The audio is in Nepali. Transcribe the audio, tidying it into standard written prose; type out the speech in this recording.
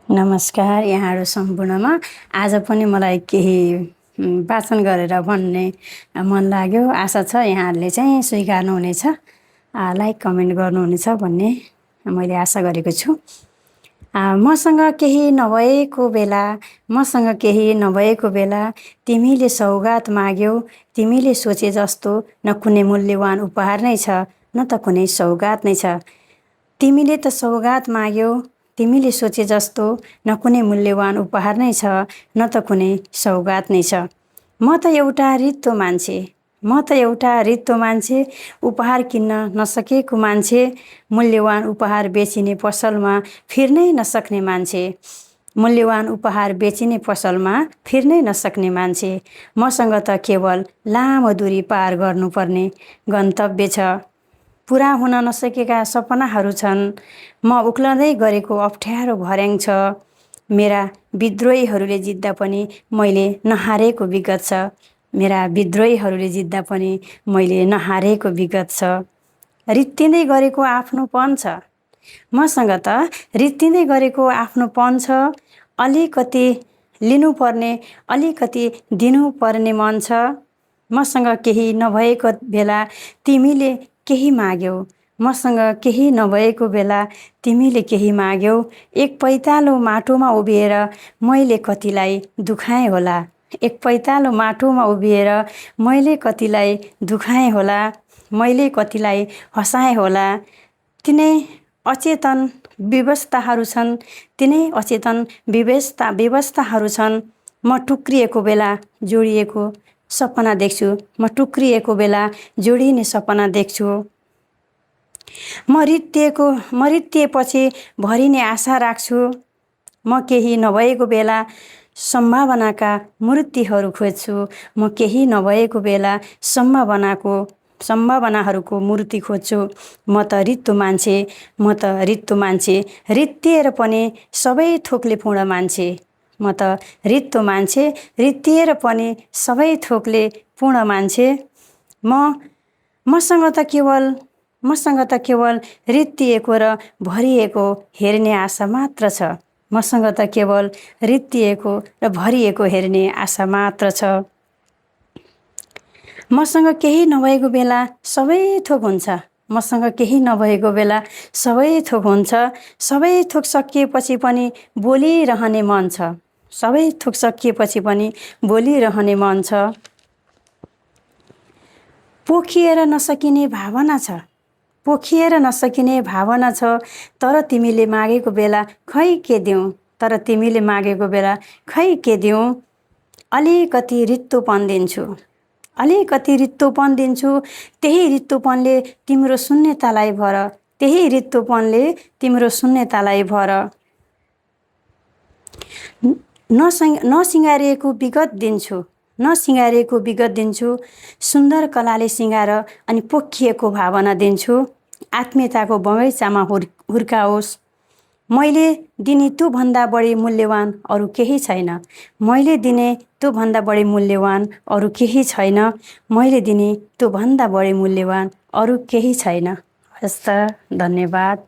नमस्कार यहाँहरू सम्पूर्णमा। आज पनि मलाई केही वाचन गरेर भन्ने मन लाग्यो। आशा छ यहाँहरूले चाहिँ स्वीकार्नुहुनेछ, लाइक कमेन्ट गर्नुहुनेछ भन्ने मैले आशा गरेको छु। मसँग केही नभएको बेला तिमीले सौगात माग्यौ। तिमीले सोचे जस्तो न कुनै मूल्यवान उपहार नै छ, न त कुनै सौगात नै छ। तिमीले त सौगात माग्यौ, तिमीले सोचे जस्तो न कुनै मूल्यवान उपहार नै छ, न त कुनै सौगात नै छ। म त एउटा रित्तो मान्छे, उपहार किन्न नसकेको मान्छे, मूल्यवान उपहार बेचिने पसलमा फिर्नै नसक्ने मान्छे, मूल्यवान उपहार बेचिने पसलमा फिर्नै नसक्ने मान्छे। मसँग त केवल लामो दूरी पार गर्नुपर्ने गन्तव्य छ। पुरा हुन नसकेका सपनाहरू छन्। म उक्लँदै गरेको अप्ठ्यारो भर्याङ छ। मेरा विद्रोहीहरूले जित्दा पनि मैले नहारेको विगत छ। रित्तिँदै गरेको आफ्नोपन छ। मसँग त रित्तिँदै गरेको आफ्नोपन छ। अलिकति लिनुपर्ने, अलिकति दिनुपर्ने मन छ। मसँग केही नभएको बेला तिमीले केही माग्यौ। मसँग केही नभएको बेला तिमीले केही माग्यौ। एक पैतालो माटोमा उभिएर मैले कतिलाई दुखाएँ होला। मैले कतिलाई हँसाएँ होला। तिनै अचेतन व्यवस्थाहरू छन्। म टुक्रिएको बेला जोडिएको सपना देख्छु। जोडिने सपना देख्छु। म रित्तिएपछि भरिने आशा राख्छु। म केही नभएको बेला सम्भावनाका मूर्तिहरू खोज्छु। म केही नभएको बेला सम्भावनाहरूको मूर्ति खोज्छु। म त रित्तो मान्छे, रित्तिएर पनि सबै थोकले पूर्ण मान्छे। मसँग त केवल रित्तिएको र भरिएको हेर्ने आशा मात्र छ। मसँग केही नभएको बेला सबै थोक हुन्छ। सबै थोक सकिएपछि पनि बोलिरहने मन छ। पोखिएर नसकिने भावना छ। तर तिमीले मागेको बेला खै के दिउँ। अलिकति रित्तोपन दिन्छु। त्यही रित्तोपनले तिम्रो शून्यतालाई भर। नसिँगारिएको विगत दिन्छु। सुन्दर कलाले सिँगार अनि पोखिएको भावना दिन्छु। आत्मीयताको बगैँचामा हुर्काओस्। मैले दिने त्योभन्दा बढी मूल्यवान अरू केही छैन। हस्त, धन्यवाद।